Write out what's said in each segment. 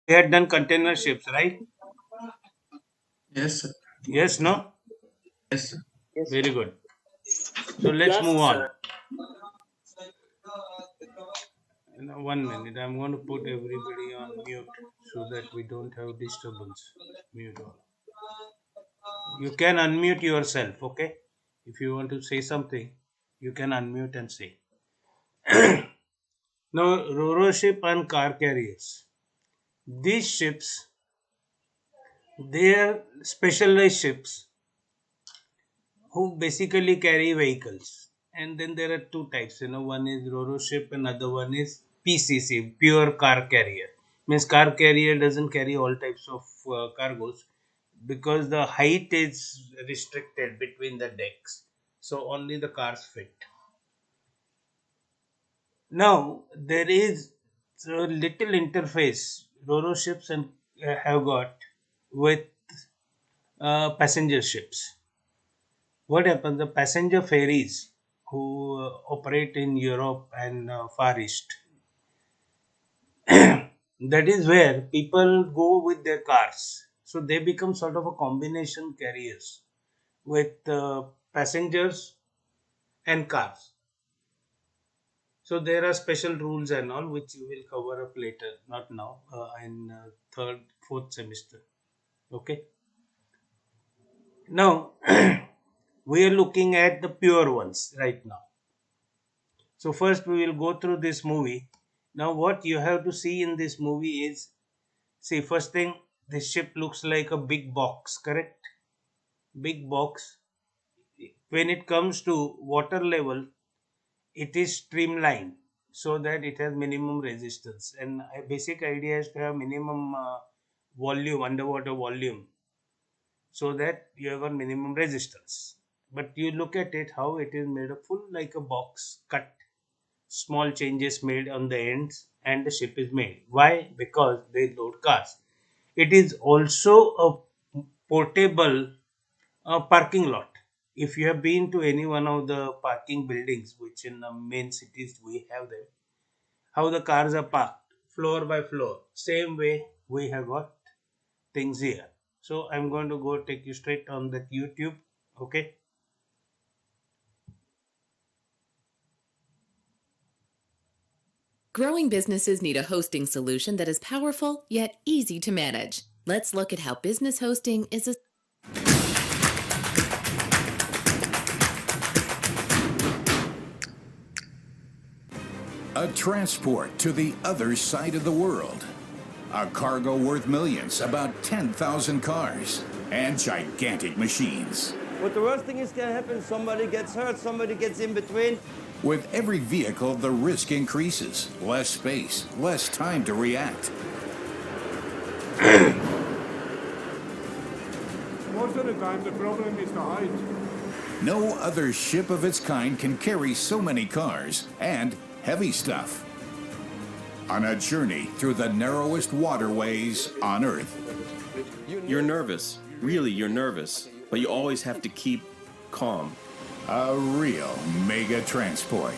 We had done container ships, right? Yes, sir. Yes, no? Yes, sir. Yes, Very good. So let's move yes, on. sir. Now, 1 minute. I'm going to put everybody on mute so that we don't have disturbance. Mute all. You can unmute yourself, okay? If you want to say something, you can unmute and say. Now, RORO ship and car carriers. These ships, they are specialized ships who basically carry vehicles. And then there are two types. One is RORO ship, and other one is PCC, pure car carrier. Means car carrier doesn't carry all types of cargoes because the height is restricted between the decks. So only the cars fit. Now there is a little interface RORO ships and have got with passenger ships. What happens? The passenger ferries who operate in Europe and Far East, that is where people go with their cars. So they become sort of a combination carriers with passengers and cars. So there are special rules and all which we will cover up later, not now, in third, fourth semester. Okay. Now we are looking at the pure ones right now. So first we will go through this movie. Now what you have to see in this movie is, see, first thing, this ship looks like a big box, correct? Big box. When it comes to water level, it is streamlined so that it has minimum resistance. And a basic idea is to have minimum volume, underwater volume, so that you have a minimum resistance. But you look at it, how it is made of full like a box, cut, small changes made on the ends, and the ship is made. Why? Because they load cars. It is also a portable parking lot. If you have been to any one of the parking buildings, which in the main cities we have them, how the cars are parked, floor by floor. Same way we have got things here. So I'm going to go take you straight on that YouTube. Okay. Growing businesses need a hosting solution that is powerful yet easy to manage. Let's look at how business hosting is a transport to the other side of the world. A cargo worth millions, about 10,000 cars, and gigantic machines. What the worst thing is going to happen, somebody gets hurt, somebody gets in between. With every vehicle, the risk increases. Less space, less time to react. Most of the time, the problem is the height. No other ship of its kind can carry so many cars and heavy stuff. On a journey through the narrowest waterways on Earth. You're nervous. Really, you're nervous. But you always have to keep calm. A real mega transport.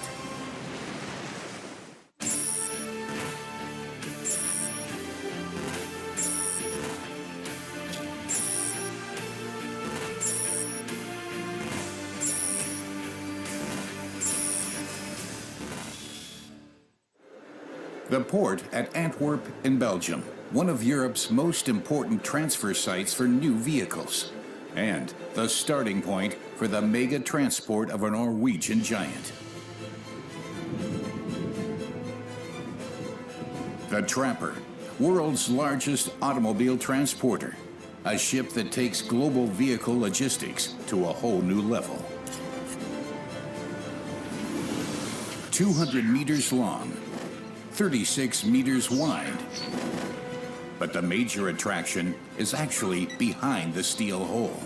The port at Antwerp in Belgium, one of Europe's most important transfer sites for new vehicles, and the starting point for the mega transport of a Norwegian giant. The Trapper, world's largest automobile transporter, a ship that takes global vehicle logistics to a whole new level. 200 meters long, 36 meters wide. But the major attraction is actually behind the steel hull.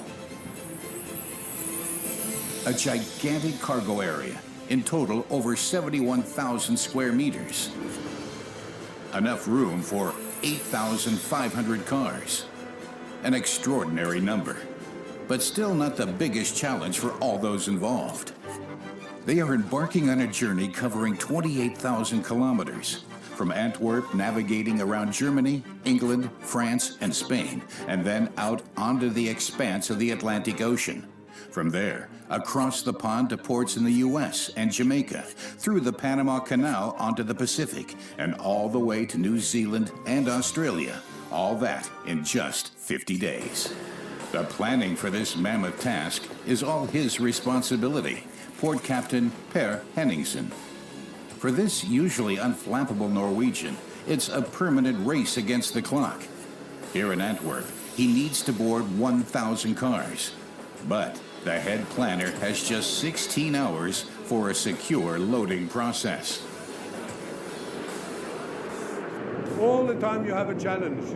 A gigantic cargo area, in total over 71,000 square meters. Enough room for 8,500 cars. An extraordinary number, but still not the biggest challenge for all those involved. They are embarking on a journey covering 28,000 kilometers from Antwerp, navigating around Germany, England, France, and Spain, and then out onto the expanse of the Atlantic Ocean. From there, across the pond to ports in the U.S. and Jamaica, through the Panama Canal onto the Pacific, and all the way to New Zealand and Australia. All that in just 50 days. The planning for this mammoth task is all his responsibility. Port Captain Per Henningsen. For this usually unflappable Norwegian, it's a permanent race against the clock. Here in Antwerp, he needs to board 1,000 cars. But the head planner has just 16 hours for a secure loading process. All the time you have a challenge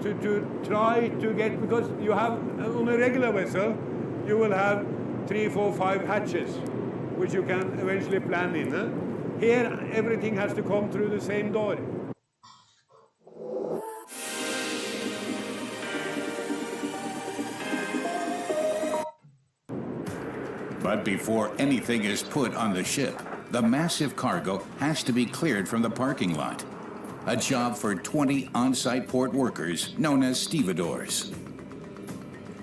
to try to get, because you have, on a regular vessel, you will have 3, 4, 5 hatches, which you can eventually plan in. Here, everything has to come through the same door. But before anything is put on the ship, the massive cargo has to be cleared from the parking lot. A job for 20 on-site port workers known as stevedores.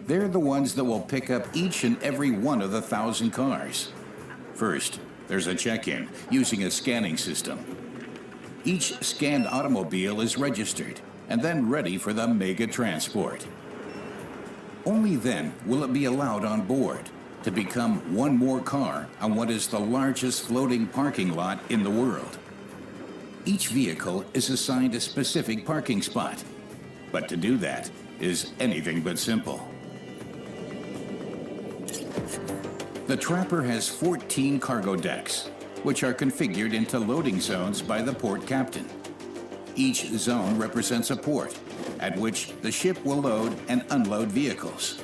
They're the ones that will pick up each and every one of the 1,000 cars. First, there's a check-in using a scanning system. Each scanned automobile is registered and then ready for the mega transport. Only then will it be allowed on board to become one more car on what is the largest floating parking lot in the world. Each vehicle is assigned a specific parking spot, but to do that is anything but simple. The Trapper has 14 cargo decks, which are configured into loading zones by the port captain. Each zone represents a port, at which the ship will load and unload vehicles.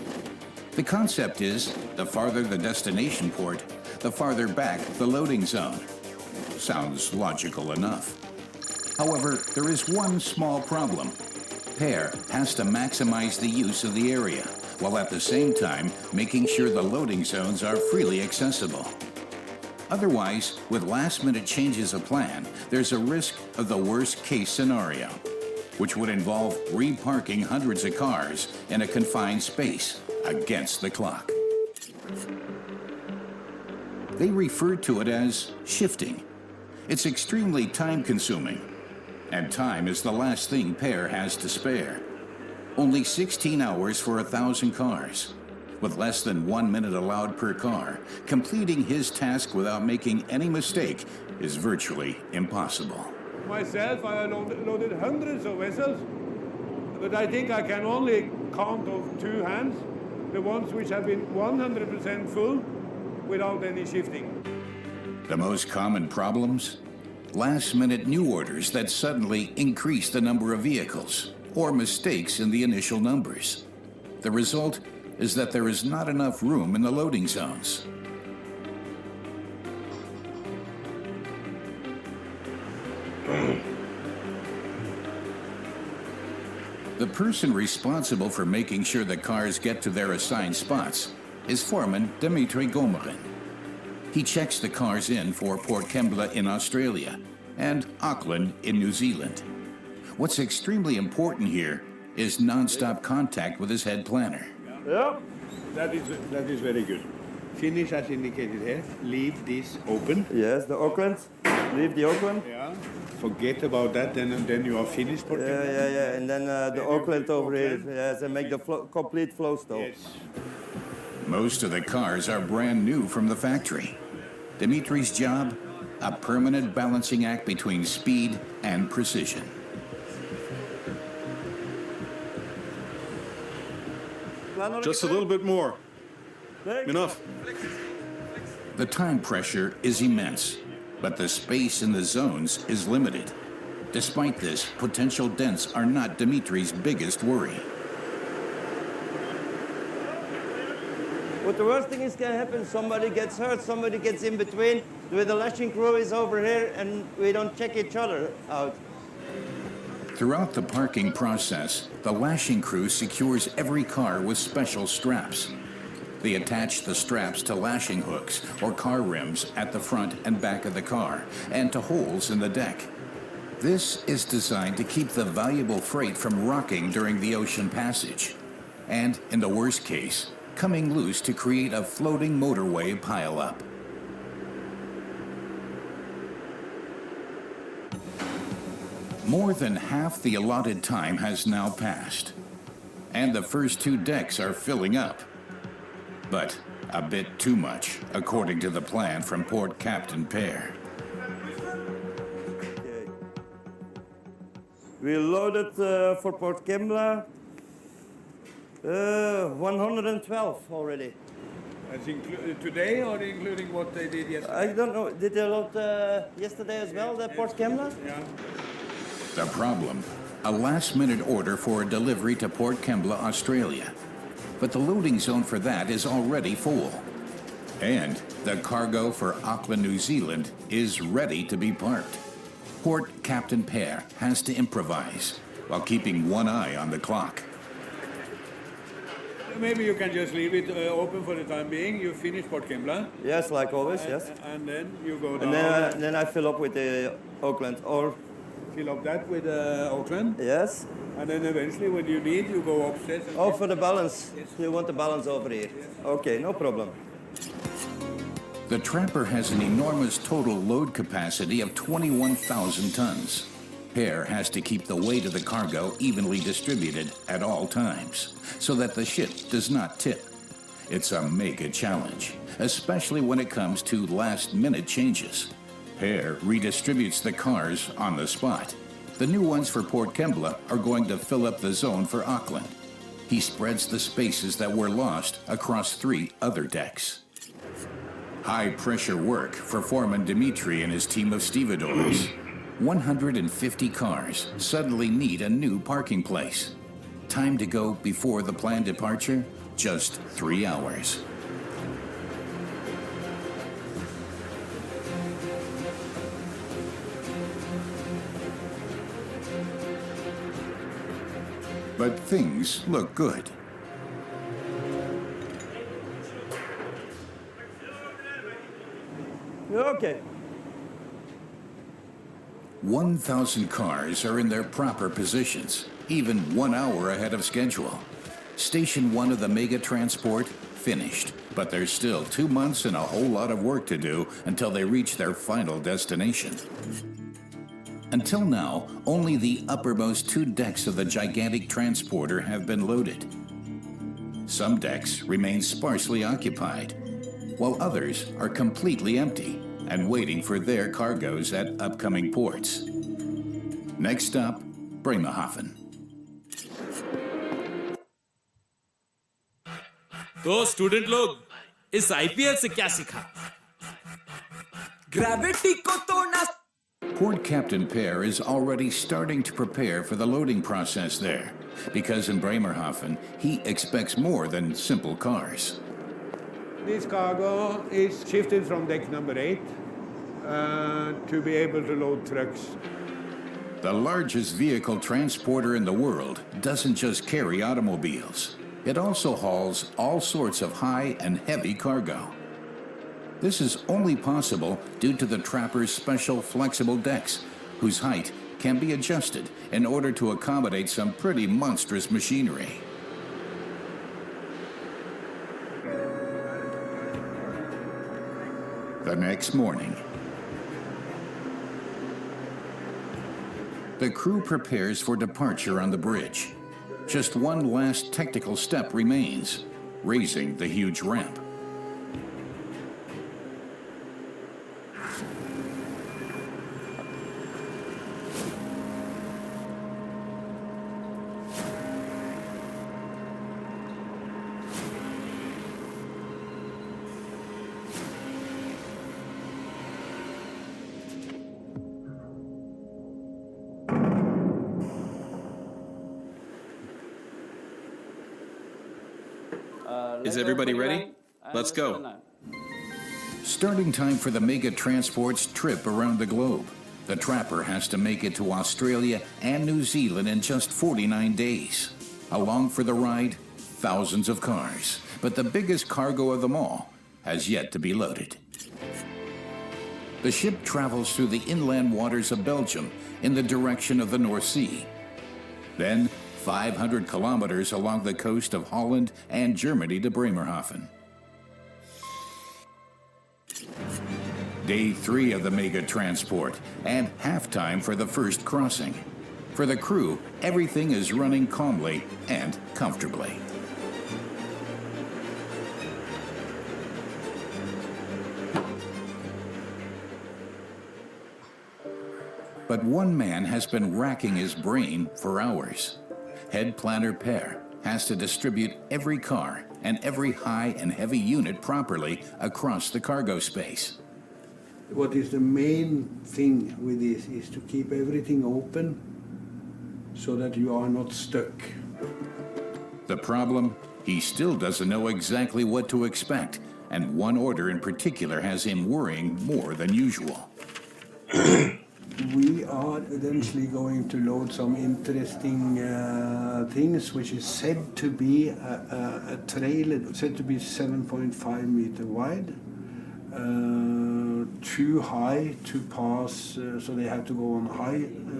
The concept is, the farther the destination port, the farther back the loading zone. Sounds logical enough. However, there is one small problem. Per has to maximize the use of the area, while at the same time making sure the loading zones are freely accessible. Otherwise, with last-minute changes of plan, there's a risk of the worst-case scenario, which would involve reparking hundreds of cars in a confined space against the clock. They refer to it as shifting. It's extremely time-consuming, and time is the last thing Per has to spare. Only 16 hours for 1,000 cars. With less than 1 minute allowed per car, completing his task without making any mistake is virtually impossible. Myself, I loaded hundreds of vessels, but I think I can only count of 2 hands, the ones which have been 100% full without any shifting. The most common problems? Last-minute new orders that suddenly increase the number of vehicles, or mistakes in the initial numbers. The result is that there is not enough room in the loading zones. The person responsible for making sure the cars get to their assigned spots is foreman Dimitri Gomerin. He checks the cars in for Port Kembla in Australia and Auckland in New Zealand. What's extremely important here is non-stop contact with his head planner. Yeah, that is very good. Finish as indicated here. Leave this open. Yes, the Auckland. Leave the Auckland. Yeah. Forget about that, and then you are finished. Yeah. And then the Auckland over here. Yes, and make the complete flow stop. Yes. Most of the cars are brand new from the factory. Dimitri's job? A permanent balancing act between speed and precision. Just a little bit more. Enough. The time pressure is immense, but the space in the zones is limited. Despite this, potential dents are not Dimitri's biggest worry. What the worst thing is going to happen, somebody gets hurt, somebody gets in between, where the lashing crew is over here, and we don't check each other out. Throughout the parking process, the lashing crew secures every car with special straps. They attach the straps to lashing hooks or car rims at the front and back of the car and to holes in the deck. This is designed to keep the valuable freight from rocking during the ocean passage, and, in the worst case, coming loose to create a floating motorway pileup. More than half the allotted time has now passed, and the first two decks are filling up. But a bit too much, according to the plan from Port Captain Per. Okay. We loaded for Port Kembla 112 already. That's today or including what they did yesterday? I don't know. Did they load yesterday as well, the Port Kembla? Yeah. The problem, a last-minute order for a delivery to Port Kembla, Australia. But the loading zone for that is already full. And the cargo for Auckland, New Zealand is ready to be parked. Port Captain Per has to improvise while keeping one eye on the clock. Maybe you can just leave it open for the time being. You finish Port Kembla. Yes, like always, yes. And then you go down. And then I fill up with the Auckland, or... Fill up that with Auckland. Yes. And then eventually when you need, you go upstairs. And Oh, for the balance. Yes. You want the balance over here. Yes. Okay, no problem. The Trapper has an enormous total load capacity of 21,000 tons. Per has to keep the weight of the cargo evenly distributed at all times, so that the ship does not tip. It's a mega challenge, especially when it comes to last-minute changes. Per redistributes the cars on the spot. The new ones for Port Kembla are going to fill up the zone for Auckland. He spreads the spaces that were lost across 3 other decks. High-pressure work for Foreman Dimitri and his team of stevedores. 150 cars suddenly need a new parking place. Time to go before the planned departure? Just 3 hours. But things look good. Okay. 1,000 cars are in their proper positions, even 1 hour ahead of schedule. Station 1 of the mega transport finished, but there's still 2 months and a whole lot of work to do until they reach their final destination. Until now, only the uppermost 2 decks of the gigantic transporter have been loaded. Some decks remain sparsely occupied, while others are completely empty and waiting for their cargoes at upcoming ports. Next stop, Bremerhaven. तो student लोग इस IPL से क्या सीखा? Gravity को तोड़ना. Port Captain Per is already starting to prepare for the loading process there, because in Bremerhaven, he expects more than simple cars. This cargo is shifted from deck number 8 to be able to load trucks. The largest vehicle transporter in the world doesn't just carry automobiles. It also hauls all sorts of high and heavy cargo. This is only possible due to the Trapper's special flexible decks, whose height can be adjusted in order to accommodate some pretty monstrous machinery. The next morning, the crew prepares for departure on the bridge. Just one last technical step remains, raising the huge ramp. Is everybody ready? Let's go. Starting time for the mega transport's trip around the globe. The Trapper has to make it to Australia and New Zealand in just 49 days. Along for the ride, thousands of cars. But the biggest cargo of them all has yet to be loaded. The ship travels through the inland waters of Belgium in the direction of the North Sea. Then, 500 kilometers along the coast of Holland and Germany to Bremerhaven. Day 3 of the mega transport and halftime for the first crossing. For the crew, everything is running calmly and comfortably. But one man has been racking his brain for hours. Head planner Per has to distribute every car and every high and heavy unit properly across the cargo space. What is the main thing with this is to keep everything open so that you are not stuck. The problem? He still doesn't know exactly what to expect, and one order in particular has him worrying more than usual. We are eventually going to load some interesting things, which is said to be a trailer, said to be 7.5 meter wide, too high to pass, so they have to go on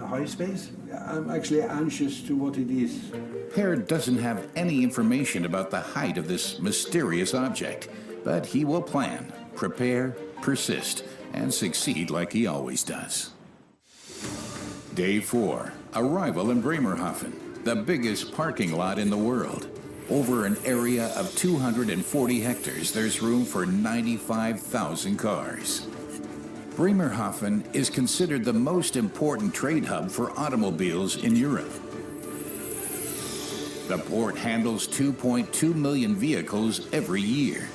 high space. I'm actually anxious to what it is. Per doesn't have any information about the height of this mysterious object, but he will plan, prepare, persist, and succeed like he always does. Day 4, arrival in Bremerhaven, the biggest parking lot in the world. Over an area of 240 hectares, there's room for 95,000 cars. Bremerhaven is considered the most important trade hub for automobiles in Europe. The port handles 2.2 million vehicles every year.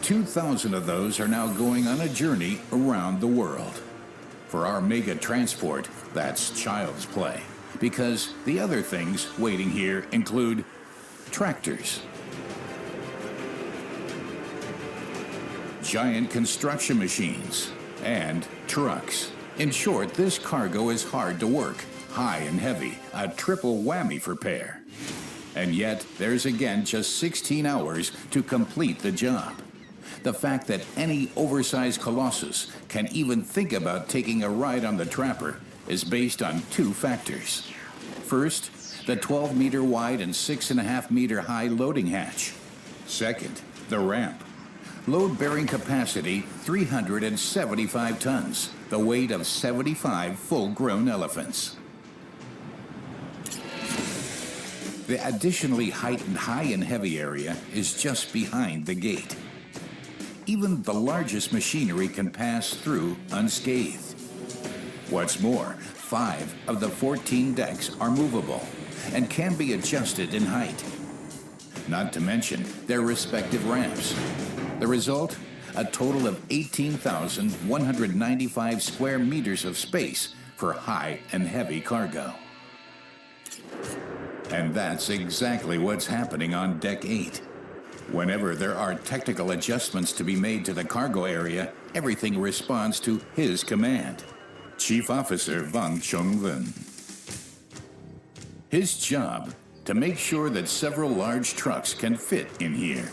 2,000 of those are now going on a journey around the world. For our mega transport, that's child's play, because the other things waiting here include tractors, giant construction machines, and trucks. In short, this cargo is hard to work, high and heavy, a triple whammy for Per. And yet, there's again just 16 hours to complete the job. The fact that any oversized colossus can even think about taking a ride on the Trapper is based on two factors. First, the 12-meter wide and 6.5-meter high loading hatch. Second, the ramp. Load-bearing capacity 375 tons, the weight of 75 full-grown elephants. The additionally heightened high and heavy area is just behind the gate. Even the largest machinery can pass through unscathed. What's more, 5 of the 14 decks are movable and can be adjusted in height. Not to mention their respective ramps. The result? A total of 18,195 square meters of space for high and heavy cargo. And that's exactly what's happening on Deck 8. Whenever there are technical adjustments to be made to the cargo area, everything responds to his command. Chief Officer Wang Chongwen. His job, to make sure that several large trucks can fit in here.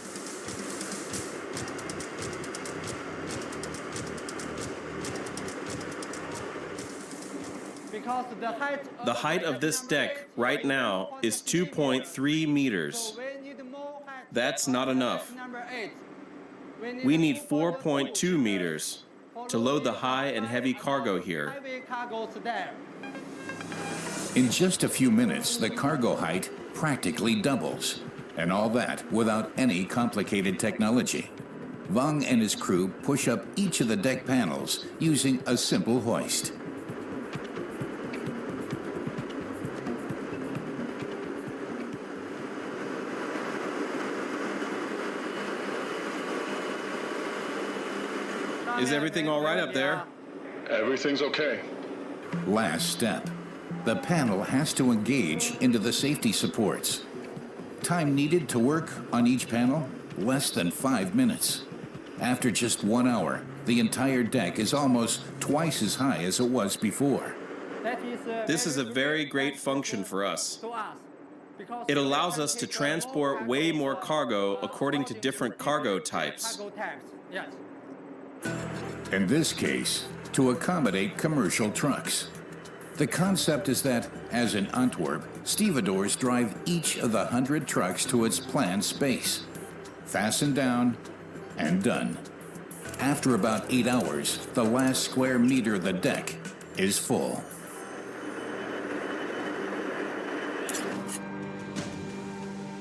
Because The height of this deck right now is 2.3 meters. That's not enough. We need 4.2 meters to load the high and heavy cargo here. In just a few minutes, the cargo height practically doubles, and all that without any complicated technology. Wang and his crew push up each of the deck panels using a simple hoist. Is everything all right up there? Everything's okay. Last step. The panel has to engage into the safety supports. Time needed to work on each panel? Less than 5 minutes. After just 1 hour, the entire deck is almost twice as high as it was before. This is a very great function for us. It allows us to transport way more cargo according to different cargo types. In this case, to accommodate commercial trucks. The concept is that, as in Antwerp, stevedores drive each of the 100 trucks to its planned space. Fasten down and done. After about 8 hours, the last square meter of the deck is full.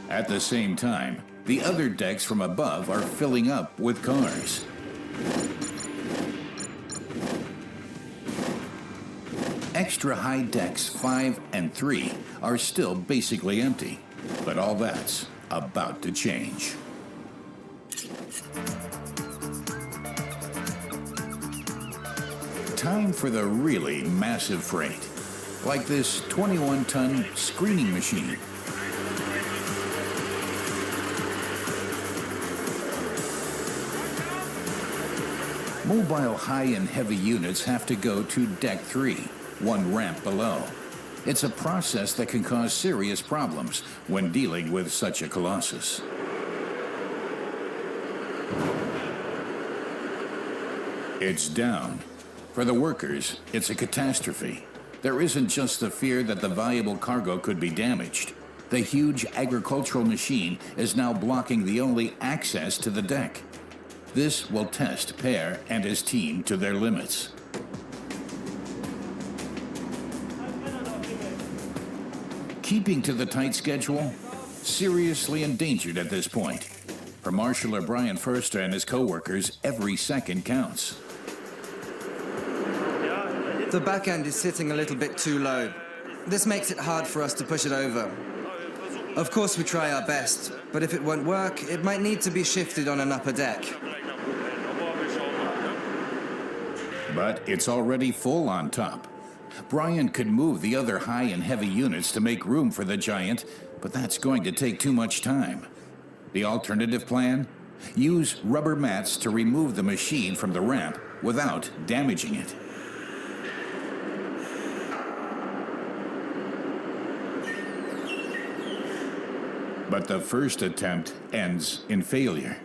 At the same time, the other decks from above are filling up with cars. Extra high decks 5 and 3 are still basically empty, but all that's about to change. Time for the really massive freight, like this 21-ton screening machine. Mobile high and heavy units have to go to Deck 3, one ramp below. It's a process that can cause serious problems when dealing with such a colossus. It's down. For the workers, it's a catastrophe. There isn't just the fear that the valuable cargo could be damaged. The huge agricultural machine is now blocking the only access to the deck. This will test Per and his team to their limits. Keeping to the tight schedule? Seriously endangered at this point. For Marshal O'Brien Forster and his co-workers, every second counts. The back end is sitting a little bit too low. This makes it hard for us to push it over. Of course we try our best, but if it won't work, it might need to be shifted on an upper deck. But it's already full on top. Brian could move the other high and heavy units to make room for the giant, but that's going to take too much time. The alternative plan? Use rubber mats to remove the machine from the ramp without damaging it. But the first attempt ends in failure.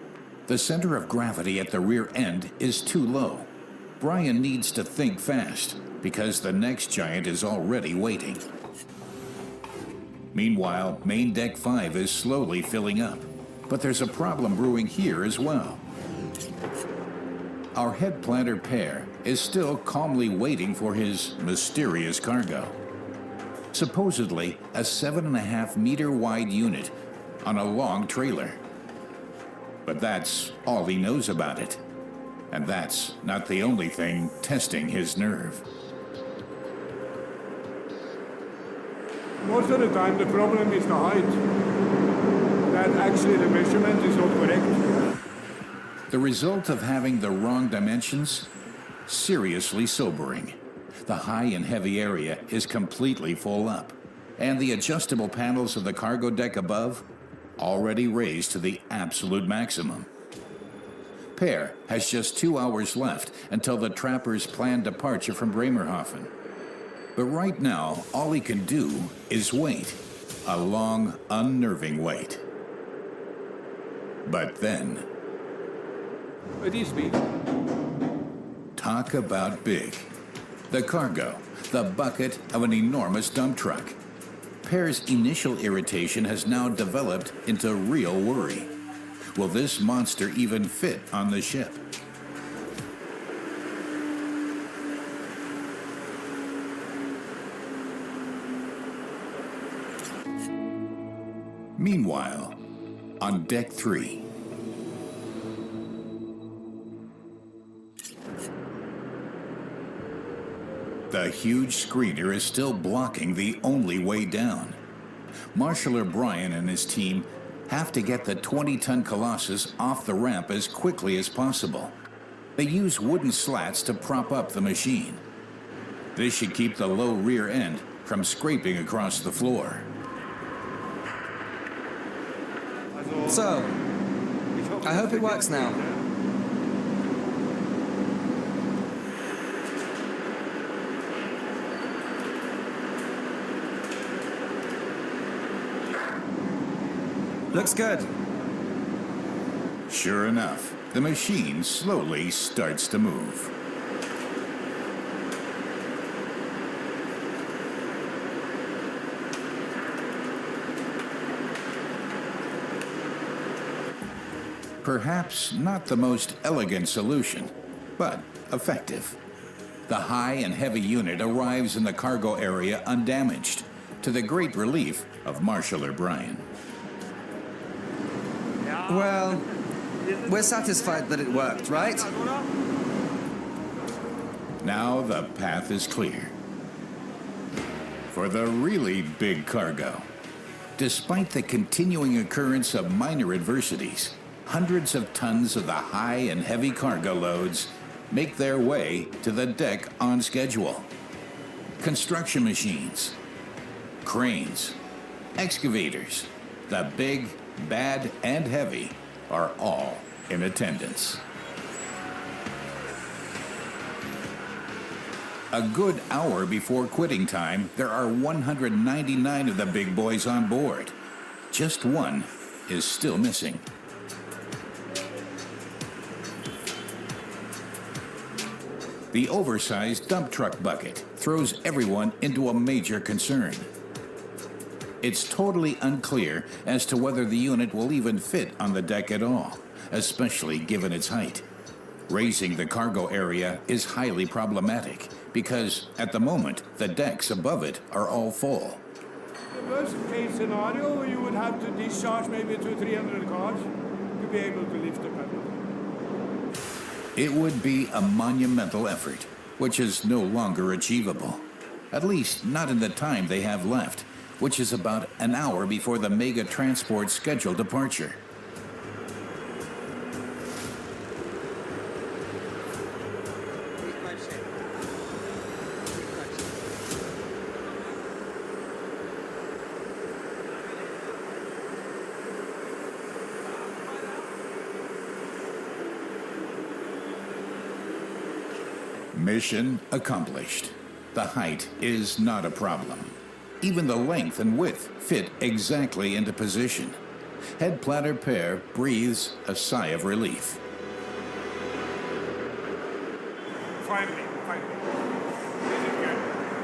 The center of gravity at the rear end is too low. Brian needs to think fast, because the next giant is already waiting. Meanwhile, main deck 5 is slowly filling up, but there's a problem brewing here as well. Our head planter Per is still calmly waiting for his mysterious cargo. Supposedly a 7.5 meter wide unit on a long trailer. But that's all he knows about it. And that's not the only thing testing his nerve. Most of the time the problem is the height. That actually the measurement is not correct. The result of having the wrong dimensions? Seriously sobering. The high and heavy area is completely full up, and the adjustable panels of the cargo deck above already raised to the absolute maximum. Per has just 2 hours left until the trapper's planned departure from Bremerhaven. But right now, all he can do is wait. A long, unnerving wait. But then... It is big. Talk about big. The cargo, the bucket of an enormous dump truck. Per's initial irritation has now developed into real worry. Will this monster even fit on the ship? Meanwhile, on Deck 3. The huge screener is still blocking the only way down. Marshal O'Brien and his team have to get the 20-ton Colossus off the ramp as quickly as possible. They use wooden slats to prop up the machine. This should keep the low rear end from scraping across the floor. So, I hope it works now. Looks good. Sure enough, The machine slowly starts to move. Perhaps not the most elegant solution, but effective. The high and heavy unit arrives in the cargo area undamaged, to the great relief of Marshal O'Brien. Well, we're satisfied that it worked, right? Now the path is clear for the really big cargo. Despite the continuing occurrence of minor adversities, hundreds of tons of the high and heavy cargo loads make their way to the deck on schedule. Construction machines, cranes, excavators, the big, bad, and heavy are all in attendance. A good hour before quitting time, there are 199 of the big boys on board. Just one is still missing. The oversized dump truck bucket throws everyone into a major concern. It's totally unclear as to whether the unit will even fit on the deck at all, especially given its height. Raising the cargo area is highly problematic because, at the moment, the decks above it are all full. The worst case scenario, you would have to discharge maybe 200-300 cars to be able to lift the pedal. It would be a monumental effort, which is no longer achievable. At least not in the time they have left, which is about an hour before the mega transport's scheduled departure. Mission accomplished. The height is not a problem. Even the length and width fit exactly into position. Head planner Per breathes a sigh of relief. Finally. This is good.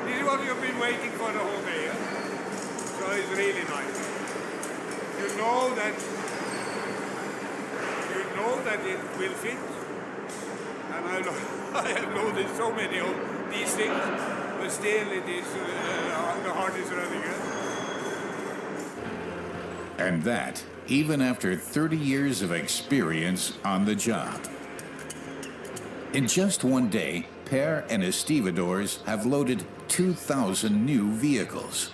This is what you've been waiting for the whole day, eh? So it's really nice. You know that it will fit. And I have loaded so many of these things, but still it is the heart is running. And that, even after 30 years of experience on the job. In just one day, Per and his stevedores have loaded 2,000 new vehicles,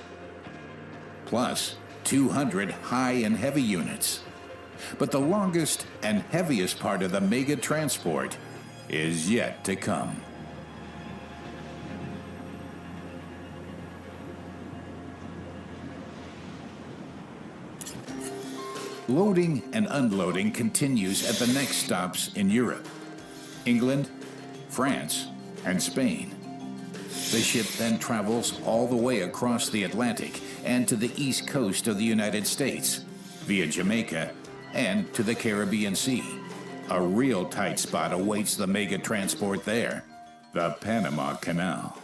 plus 200 high and heavy units. But the longest and heaviest part of the mega transport is yet to come. Loading and unloading continues at the next stops in Europe: England, France, and Spain. The ship then travels all the way across the Atlantic and to the east coast of the United States, via Jamaica, and to the Caribbean Sea. A real tight spot awaits the mega transport there: the Panama Canal.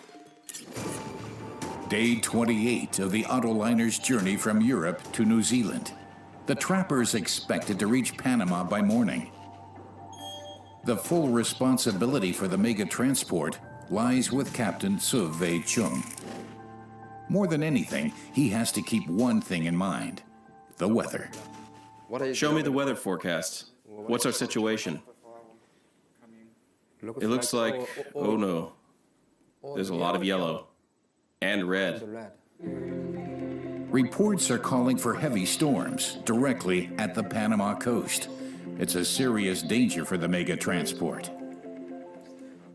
Day 28 of the autoliner's journey from Europe to New Zealand. The trappers expected to reach Panama by morning. The full responsibility for the mega transport lies with Captain Suv Wei Chung. More than anything, he has to keep one thing in mind: the weather. Show me the weather forecast. What's our situation? It looks like, oh no, there's a lot of yellow and red. Reports are calling for heavy storms directly at the Panama coast. It's a serious danger for the mega transport.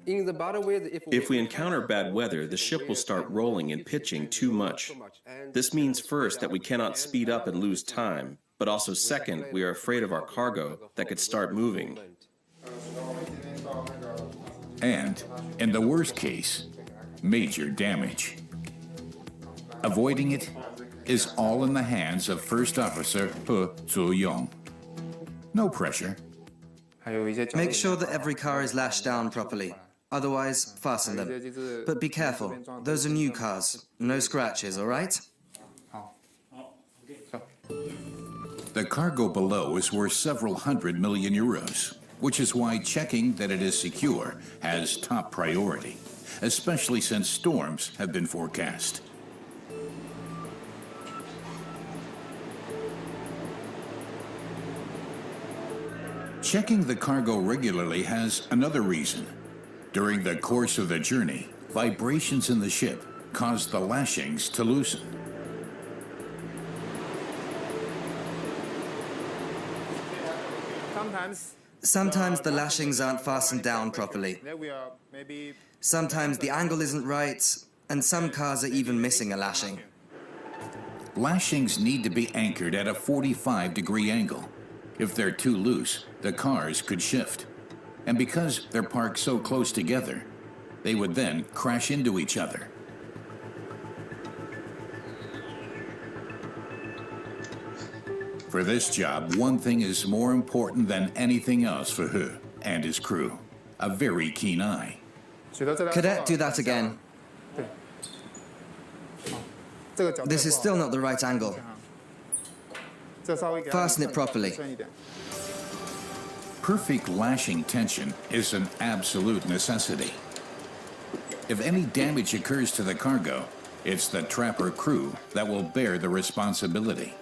If we encounter bad weather, the ship will start rolling and pitching too much. This means first that we cannot speed up and lose time, but also second, we are afraid of our cargo that could start moving. And, in the worst case, major damage. Avoiding it is all in the hands of First Officer He Tzu-yong. No pressure. Make sure that every car is lashed down properly. Otherwise, fasten them. But be careful. Those are new cars. No scratches, all right? The cargo below is worth several hundred million euros, which is why checking that it is secure has top priority, especially since storms have been forecast. Checking the cargo regularly has another reason. During the course of the journey, vibrations in the ship cause the lashings to loosen. Sometimes the lashings aren't fastened down properly. Sometimes the angle isn't right, and some cars are even missing a lashing. Lashings need to be anchored at a 45-degree angle. If they're too loose, the cars could shift. And because they're parked so close together, they would then crash into each other. For this job, one thing is more important than anything else for He and his crew: a very keen eye. Cadet, do that again. This is still not the right angle. Fasten it properly. Perfect lashing tension is an absolute necessity. If any damage occurs to the cargo, it's the trapper crew that will bear the responsibility.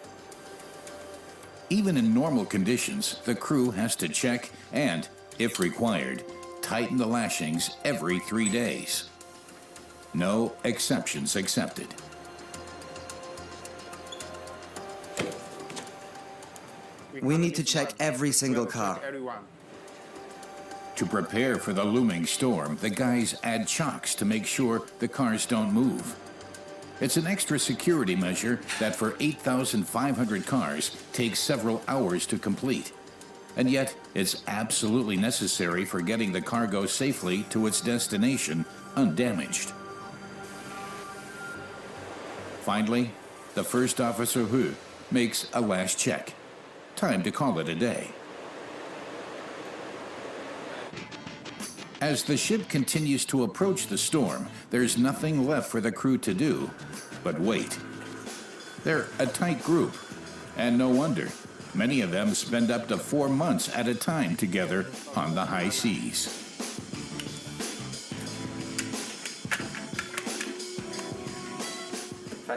Even in normal conditions, the crew has to check and, if required, tighten the lashings every 3 days. No exceptions accepted. We need to check every single car. To prepare for the looming storm, the guys add chocks to make sure the cars don't move. It's an extra security measure that for 8,500 cars takes several hours to complete. And yet, it's absolutely necessary for getting the cargo safely to its destination undamaged. Finally, the first officer He makes a last check. Time to call it a day. As the ship continues to approach the storm, there's nothing left for the crew to do but wait. They're a tight group, and no wonder. Many of them spend up to 4 months at a time together on the high seas.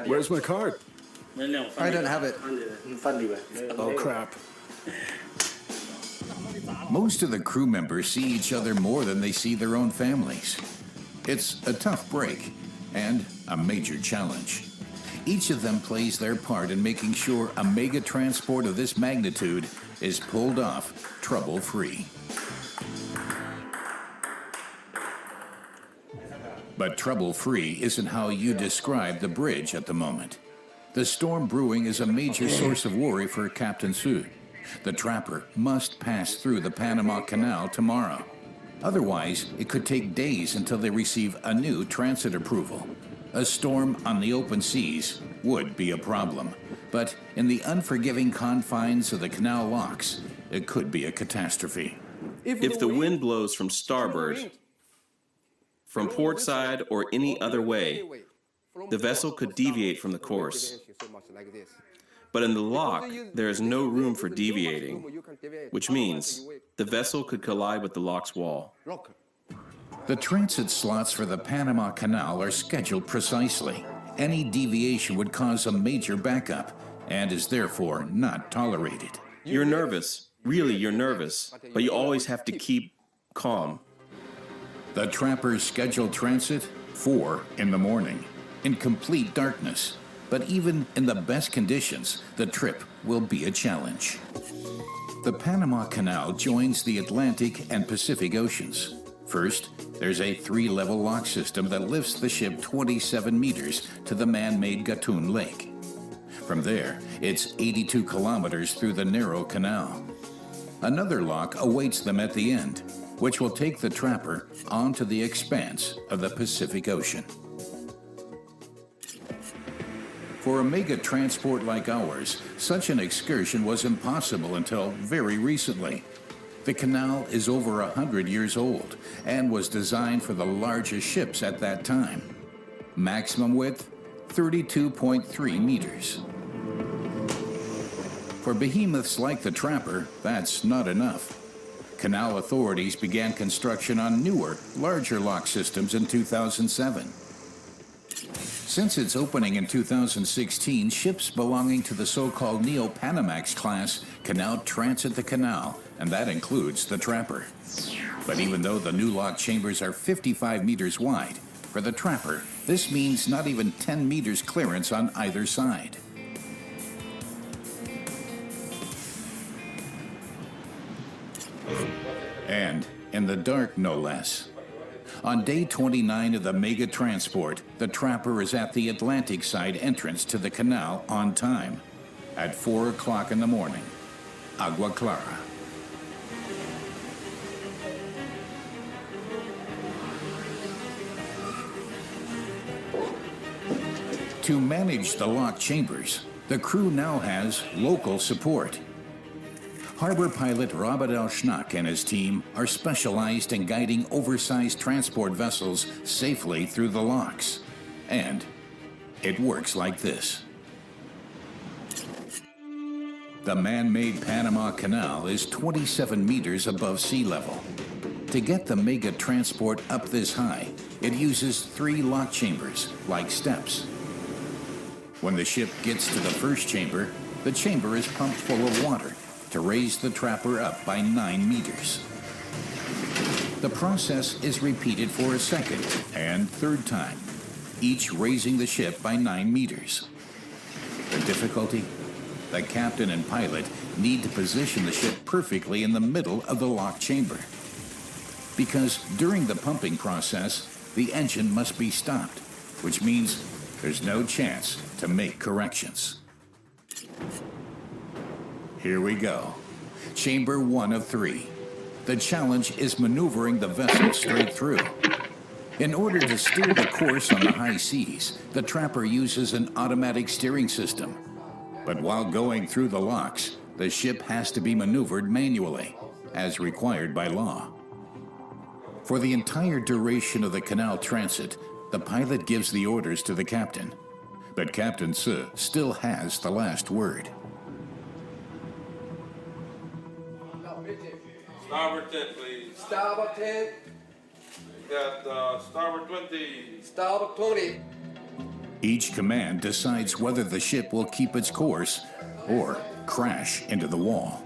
Where's my card? I don't have it. Oh, crap. Most of the crew members see each other more than they see their own families. It's a tough break and a major challenge. Each of them plays their part in making sure a mega transport of this magnitude is pulled off trouble-free. But trouble-free isn't how you describe the bridge at the moment. The storm brewing is a major source of worry for Captain Su. The trapper must pass through the Panama Canal tomorrow. Otherwise, it could take days until they receive a new transit approval. A storm on the open seas would be a problem, but in the unforgiving confines of the canal locks, it could be a catastrophe. If the wind blows from starboard, from port side, or any other way, the vessel could deviate from the course. But in the lock, there is no room for deviating, which means the vessel could collide with the lock's wall. The transit slots for the Panama Canal are scheduled precisely. Any deviation would cause a major backup and is therefore not tolerated. You're nervous. Really, you're nervous. But you always have to keep calm. The trapper's scheduled transit, 4 in the morning, in complete darkness. But even in the best conditions, the trip will be a challenge. The Panama Canal joins the Atlantic and Pacific Oceans. First, there's a 3-level lock system that lifts the ship 27 meters to the man-made Gatun Lake. From there, it's 82 kilometers through the narrow canal. Another lock awaits them at the end, which will take the trapper onto the expanse of the Pacific Ocean. For a mega transport like ours, such an excursion was impossible until very recently. The canal is over 100 years old and was designed for the largest ships at that time. Maximum width, 32.3 meters. For behemoths like the Trapper, that's not enough. Canal authorities began construction on newer, larger lock systems in 2007. Since its opening in 2016, ships belonging to the so-called Neo-Panamax class can now transit the canal, and that includes the Trapper. But even though the new lock chambers are 55 meters wide, for the Trapper, this means not even 10 meters clearance on either side. And in the dark, no less. On day 29 of the mega transport, the Trapper is at the Atlantic side entrance to the canal on time, at 4 o'clock in the morning. Agua Clara. To manage the lock chambers, the crew now has local support. Harbor pilot Robert L. Schnack and his team are specialized in guiding oversized transport vessels safely through the locks. And it works like this. The man-made Panama Canal is 27 meters above sea level. To get the mega transport up this high, it uses 3 lock chambers, like steps. When the ship gets to the first chamber, the chamber is pumped full of water to raise the Trapper up by 9 meters. The process is repeated for a second and third time, each raising the ship by 9 meters. The difficulty? The captain and pilot need to position the ship perfectly in the middle of the lock chamber. Because during the pumping process, the engine must be stopped, which means there's no chance to make corrections. Here we go. Chamber 1 of 3. The challenge is maneuvering the vessel straight through. In order to steer the course on the high seas, the Trapper uses an automatic steering system. But while going through the locks, the ship has to be maneuvered manually, as required by law. For the entire duration of the canal transit, the pilot gives the orders to the captain. But Captain Su still has the last word. Starboard 10, please. Starboard 10. Got starboard 20. Starboard 20. Each command decides whether the ship will keep its course or crash into the wall.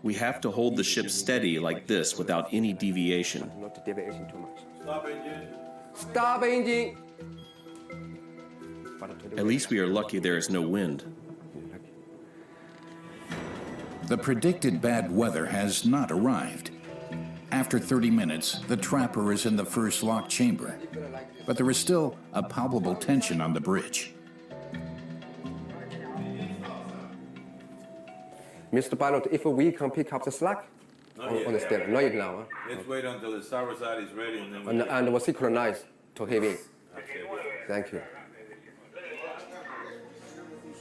We have to hold the ship steady like this without any deviation. Not deviation too much. Stop engine. Stop engine. At least we are lucky there is no wind. The predicted bad weather has not arrived. After 30 minutes, the Trapper is in the first lock chamber, but there is still a palpable tension on the bridge. Mr. Pilot, if we can pick up the slack on the steering, not yet now. Let's wait until the starboard side is ready and then And we'll synchronize to heavy. Okay. Thank you.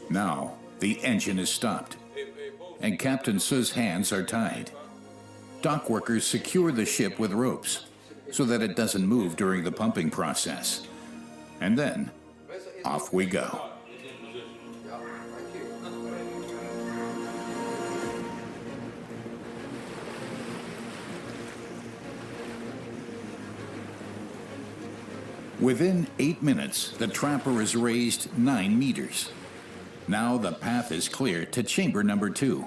Now, the engine is stopped, and Captain Su's hands are tied. Dock workers secure the ship with ropes so that it doesn't move during the pumping process. And then, off we go. Within 8 minutes, the Trapper is raised 9 meters. Now the path is clear to chamber number 2.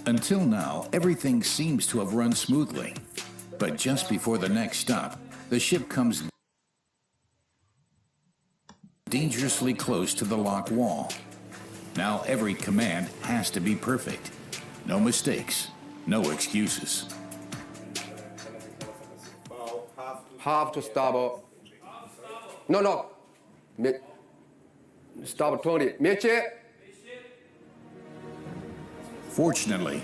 Until now, everything seems to have run smoothly. But just before the next stop, the ship comes dangerously close to the lock wall. Now every command has to be perfect. No mistakes, no excuses. Half to starboard. No. Starboard 20. Meche. Fortunately,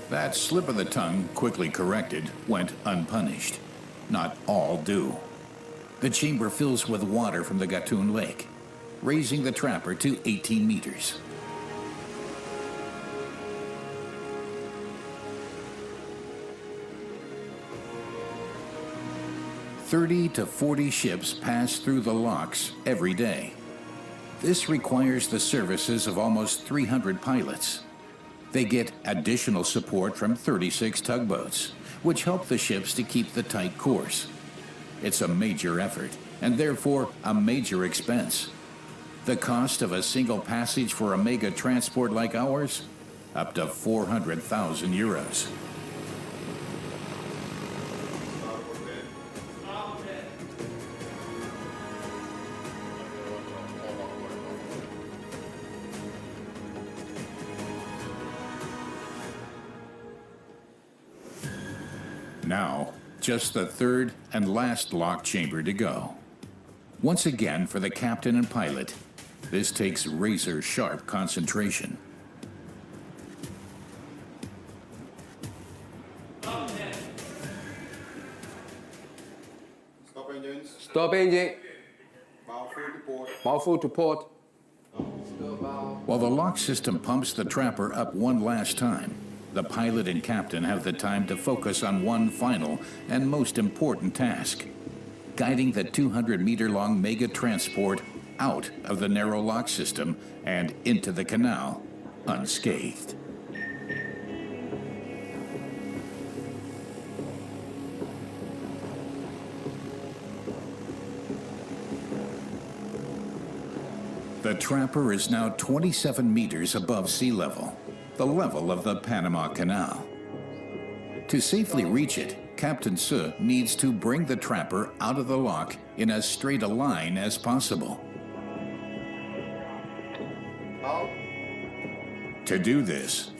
that slip of the tongue, quickly corrected, went unpunished. Not all do. The chamber fills with water from the Gatun Lake, raising the trapper to 18 meters. "30 to 40 ships pass through the locks every day. This requires the services of almost 300 pilots. They get additional support from 36 tugboats, which help the ships to keep the tight course. It's a major effort, and therefore a major expense. The cost of a single passage for a mega transport like ours? Up to 400,000 euros. Now, just the third and last lock chamber to go. Once again, for the captain and pilot, this takes razor-sharp concentration. Stop engines. Stop engine. Bow full to port. Bow full to port. While the lock system pumps the trapper up one last time, the pilot and captain have the time to focus on one final and most important task: guiding the 200-meter-long mega transport out of the narrow lock system and into the canal unscathed. The trapper is now 27 meters above sea level, the level of the Panama Canal. To safely reach it, Captain Su needs to bring the trapper out of the lock in as straight a line as possible. To do this,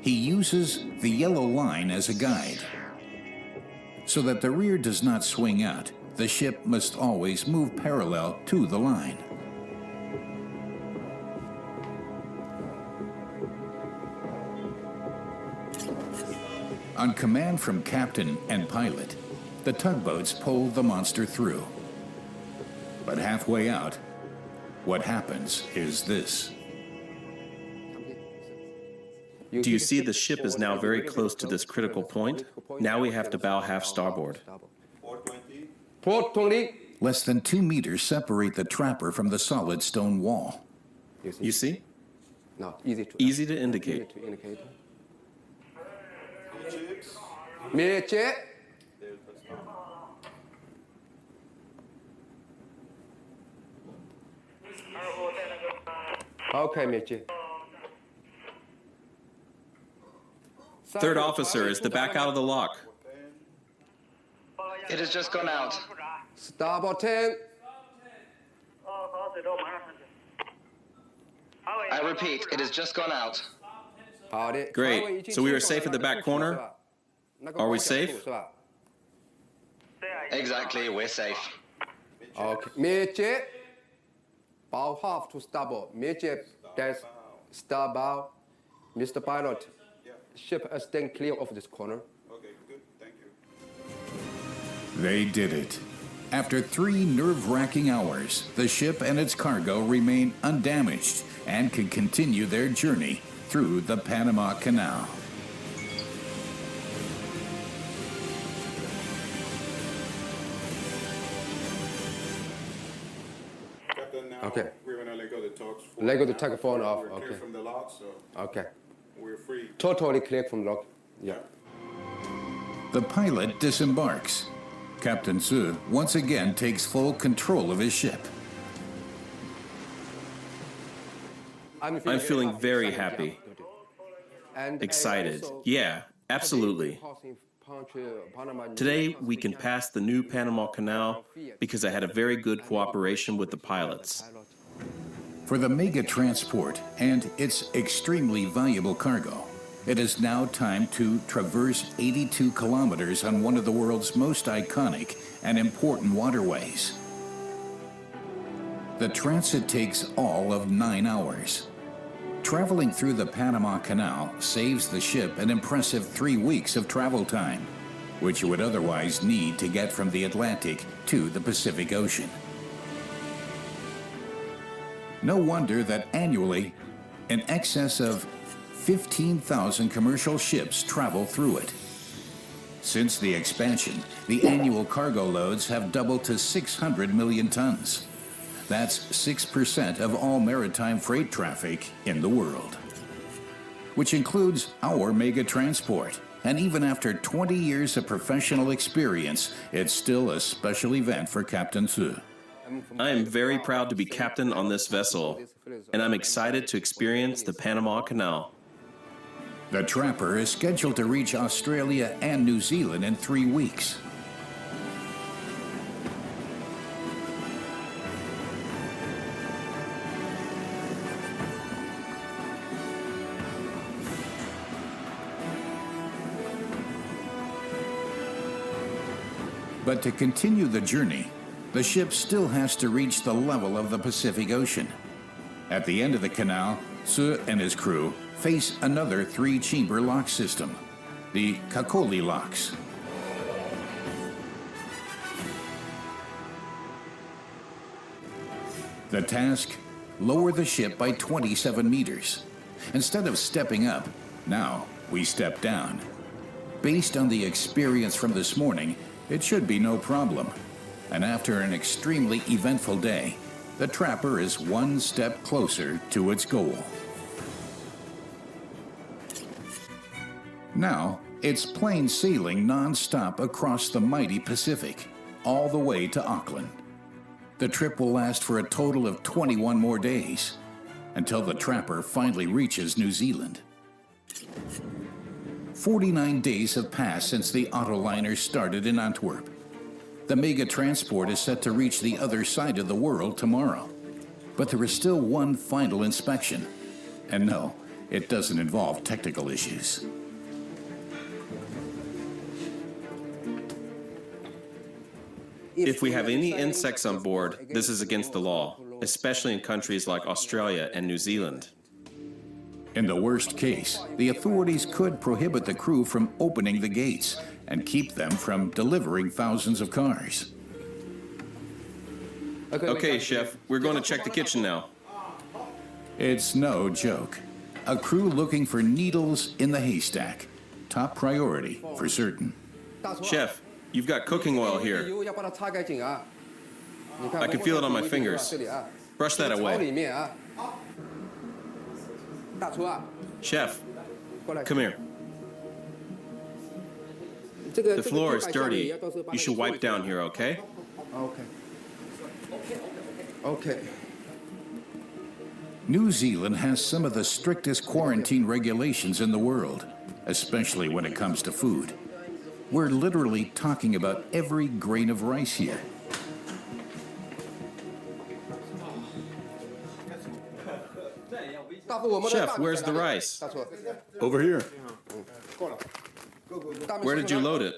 he uses the yellow line as a guide. So that the rear does not swing out, the ship must always move parallel to the line. On command from captain and pilot, the tugboats pull the monster through. But halfway out, what happens is this. Do you see the ship is now very close to this critical point? Now we have to bow half starboard. Port 20. Less than 2 meters separate the trapper from the solid stone wall. You see? No, Easy to indicate. Meche. Okay, Meche. Third officer, is the back out of the lock? It has just gone out. Starboard 10. I repeat, it has just gone out. Great. So we are safe at the back corner? Are we safe? Exactly, we're safe. Okay. Meche. Bow half to starboard. Meche. That's starboard. Mr. Pilot, ship is staying clear of this corner. Okay, good. Thank you. They did it. After 3 nerve-wracking hours, the ship and its cargo remain undamaged and can continue their journey through the Panama Canal. Captain, now Okay. we're going to let go the tugs. Let go the tug phone off. We're clear Okay. from the lock, so Okay. we're free. Totally clear from lock. Yeah. The pilot disembarks. Captain Su once again takes full control of his ship. I'm feeling very happy. Excited. Yeah, absolutely. Today, we can pass the new Panama Canal because I had a very good cooperation with the pilots. For the mega transport and its extremely valuable cargo, it is now time to traverse 82 kilometers on one of the world's most iconic and important waterways. The transit takes all of 9 hours. Traveling through the Panama Canal saves the ship an impressive 3 weeks of travel time, which you would otherwise need to get from the Atlantic to the Pacific Ocean. No wonder that annually, in excess of 15,000 commercial ships travel through it. Since the expansion, the annual cargo loads have doubled to 600 million tons. That's 6% of all maritime freight traffic in the world, which includes our mega transport. And even after 20 years of professional experience, it's still a special event for Captain Su. I am very proud to be captain on this vessel, and I'm excited to experience the Panama Canal. The Trapper is scheduled to reach Australia and New Zealand in 3 weeks. But to continue the journey, the ship still has to reach the level of the Pacific Ocean. At the end of the canal, Su and his crew face another 3-chamber lock system, the Kakoli locks. The task, lower the ship by 27 meters. Instead of stepping up, now we step down. Based on the experience from this morning, it should be no problem. And after an extremely eventful day, the Trapper is one step closer to its goal. Now, it's plain sailing non-stop across the mighty Pacific, all the way to Auckland. The trip will last for a total of 21 more days, until the Trapper finally reaches New Zealand. 49 days have passed since the Autoliner started in Antwerp. The mega transport is set to reach the other side of the world tomorrow. But there is still one final inspection. And no, it doesn't involve technical issues. If we have any insects on board, this is against the law, especially in countries like Australia and New Zealand. In the worst case, the authorities could prohibit the crew from opening the gates and keep them from delivering thousands of cars. Okay, Chef, we're going to check the kitchen now. It's no joke. A crew looking for needles in the haystack. Top priority, for certain. Chef, you've got cooking oil here. I can feel it on my fingers. Brush that away. Chef, come here. The floor is dirty. You should wipe down here, okay? Okay. New Zealand has some of the strictest quarantine regulations in the world, especially when it comes to food. We're literally talking about every grain of rice here. Chef, where's the rice? Over here. Where did you load it?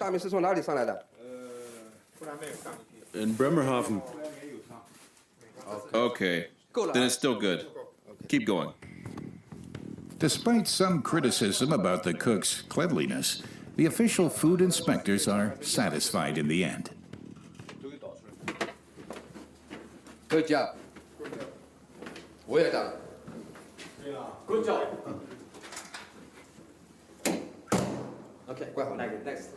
In Bremerhaven. Okay, then it's still good. Keep going. Despite some criticism about the cook's cleanliness, the official food inspectors are satisfied in the end. Good job. Well done. Good job. Okay, well, next.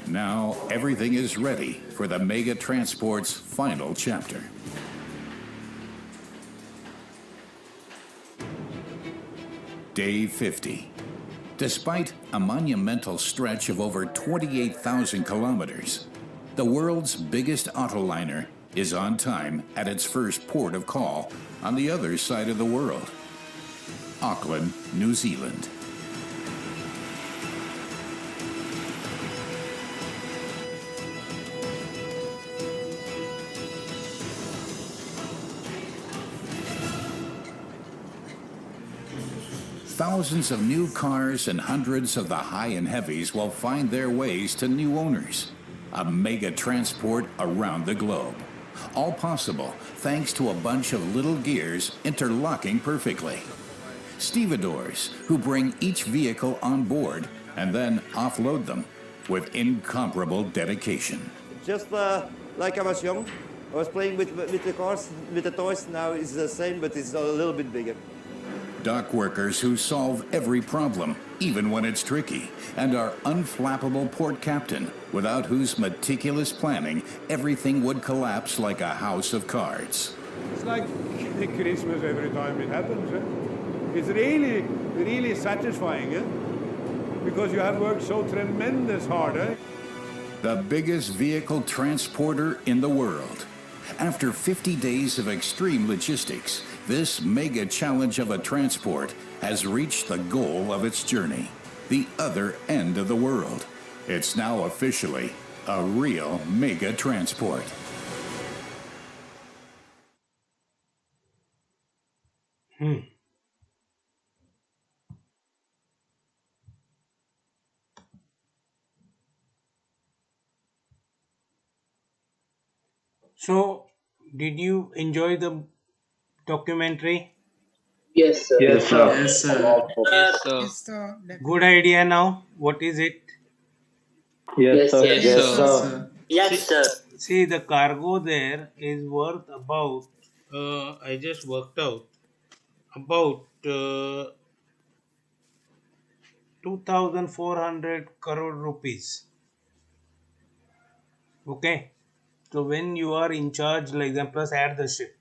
Now everything is ready for the Mega Transport's final chapter. Day 50. Despite a monumental stretch of over 28,000 kilometers, the world's biggest autoliner is on time at its first port of call on the other side of the world, Auckland, New Zealand. Thousands of new cars and hundreds of the high and heavies will find their ways to new owners. A mega transport around the globe. All possible thanks to a bunch of little gears interlocking perfectly. Stevedores who bring each vehicle on board and then offload them with incomparable dedication. Just like I was young, I was playing with the cars, with the toys. Now it's the same, but it's a little bit bigger. Dock workers who solve every problem, even when it's tricky, and our unflappable port captain, without whose meticulous planning, everything would collapse like a house of cards. It's like Christmas every time it happens. It's really, really satisfying, because you have worked so tremendous hard. The biggest vehicle transporter in the world. After 50 days of extreme logistics, this mega challenge of a transport has reached the goal of its journey, the other end of the world. It's now officially a real mega transport. So, did you enjoy the documentary? Yes, sir. Yes, sir. Yes, sir. Yes, sir. Good idea now. What is it? Yes, sir. Yes, sir. Yes, sir. See, the cargo there is worth about, I just worked out, about 2,400 crore rupees. Okay. So when you are in charge, like example, plus add the ship.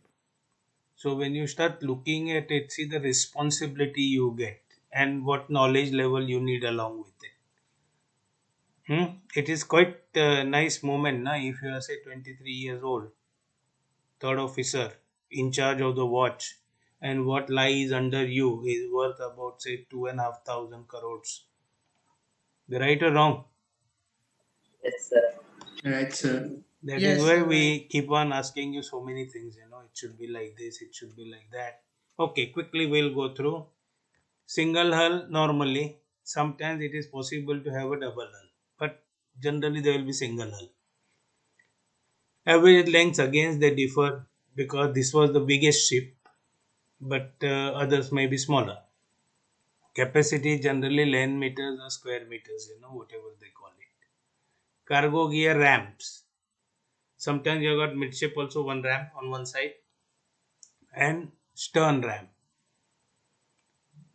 So when you start looking at it, see the responsibility you get and what knowledge level you need along with it. It is quite a nice moment, na? If you are say 23 years old, third officer in charge of the watch, and what lies under you is worth about say 2,500 crores. Right or wrong? Yes, sir. Right, sir. That is Yes, why sir, we keep on asking you so many things. It should be like this, it should be like that. Okay, quickly we'll go through. Single hull normally. Sometimes it is possible to have a double hull, but generally there will be single hull. Average lengths again they differ because this was the biggest ship, but others may be smaller. Capacity generally lane meters or square meters, whatever they call it. Cargo gear ramps. Sometimes you got midship also one ramp on one side and stern ramp.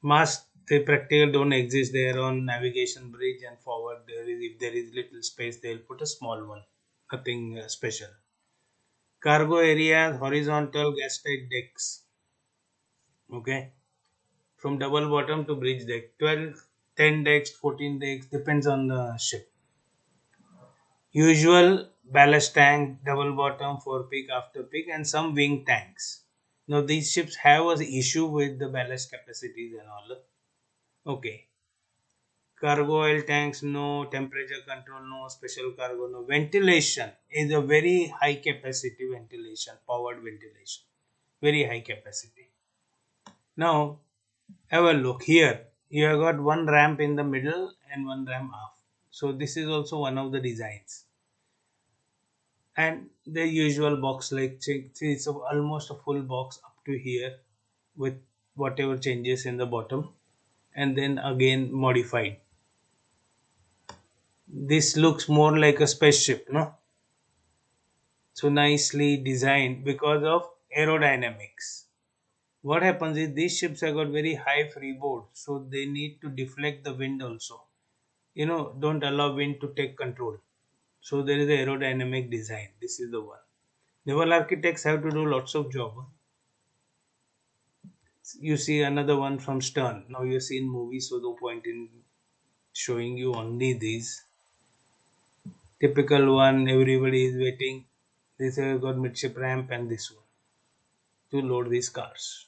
Mast they practical don't exist there on navigation bridge and forward. If there is little space, they'll put a small one. Nothing special. Cargo areas horizontal gas tight decks. Okay, from double bottom to bridge deck. 12, 10 decks, 14 decks depends on the ship. Usual ballast tank, double bottom, for peak, after peak, and some wing tanks. Now these ships have an issue with the ballast capacities and all. Okay. Cargo oil tanks, no. Temperature control, no. Special cargo, no. Ventilation is a very high capacity ventilation, powered ventilation. Very high capacity. Now, have a look here. You have got one ramp in the middle and one ramp aft. So this is also one of the designs. And the usual box like see, it's almost a full box up to here with whatever changes in the bottom and then again modified. This looks more like a spaceship, no? So nicely designed because of aerodynamics. What happens is these ships have got very high freeboard, so they need to deflect the wind also. Don't allow wind to take control. So there is a aerodynamic design. This is the one. Naval architects have to do lots of job. You see another one from Stern. Now you see in movies, so no point in showing you only these. Typical one, everybody is waiting. This has got midship ramp and this one to load these cars.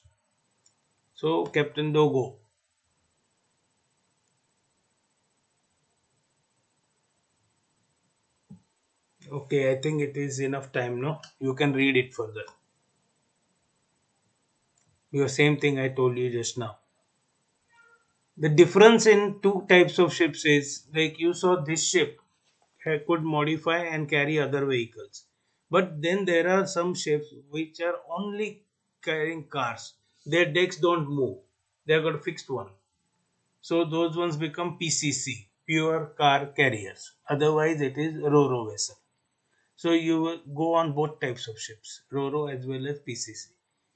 So Captain Dogo. Okay, I think it is enough time, no? You can read it further. Your same thing I told you just now. The difference in two types of ships is like you saw this ship could modify and carry other vehicles. But then there are some ships which are only carrying cars. Their decks don't move. They have got a fixed one. So those ones become PCC, pure car carriers. Otherwise it is RORO vessel. So you will go on both types of ships, RORO as well as PCC.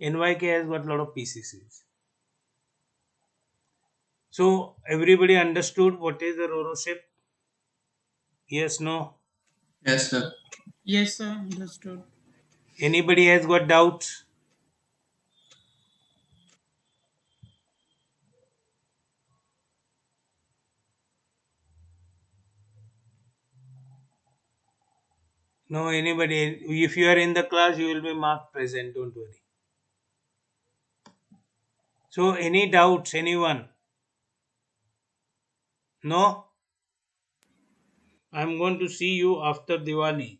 NYK has got a lot of PCCs. So everybody understood what is a RORO ship? Yes, no? Yes, sir. Yes, sir. Understood. Anybody has got doubts? No, anybody. If you are in the class, you will be marked present. Don't worry. So, any doubts? Anyone? No? I'm going to see you after Diwali.